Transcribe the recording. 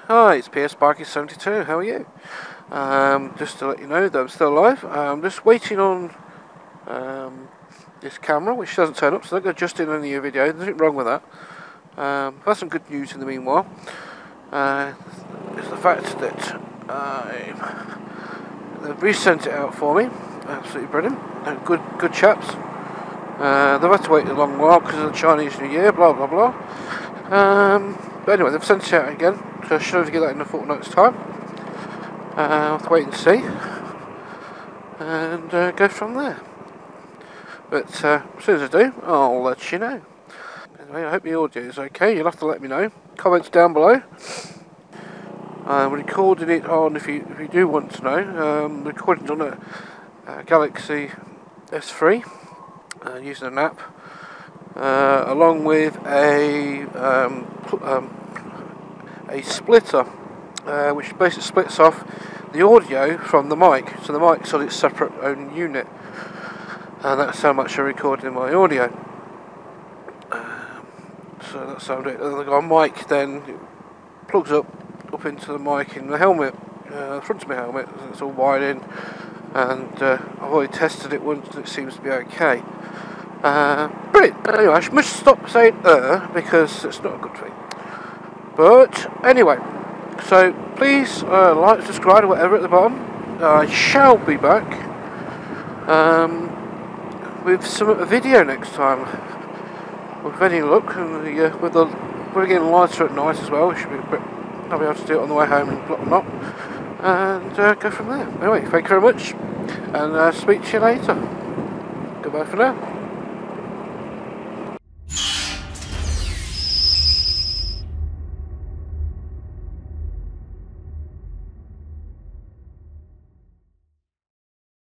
Hi, it's PS Sparky72. How are you? Just to let you know that I'm still alive. I'm just waiting on this camera, which doesn't turn up, so I'm not going to adjust it in any of your videos. There's nothing wrong with that. I've had some good news in the meanwhile. It's the fact that they've resent it out for me. Absolutely brilliant. Good chaps. They've had to wait a long while because of the Chinese New Year, blah blah blah. But anyway, they've sent it out again, so I should have to get that in a fortnight's time. I'll have to wait and see, and go from there. But as soon as I do, I'll let you know. Anyway, I hope the audio is okay. You'll have to let me know. Comments down below. I'm recording it on, if you do want to know, recording it on a Galaxy S3 using an app, along with a splitter, which basically splits off the audio from the mic, so the mic's on its separate own unit, and that's how much I recorded in my audio. So that's how I do it. And the mic then plugs up into the mic in the helmet, the front of my helmet, so it's all wired in, and I've already tested it once and it seems to be okay. Brilliant. Anyway, I must stop saying because it's not a good thing. But anyway, so please like, subscribe, or whatever at the bottom. I shall be back with a video next time, with any luck, and we're getting lighter at night as well. We should be I'll be able to do it on the way home and whatnot, and go from there. Anyway, thank you very much, and speak to you later. Goodbye for now.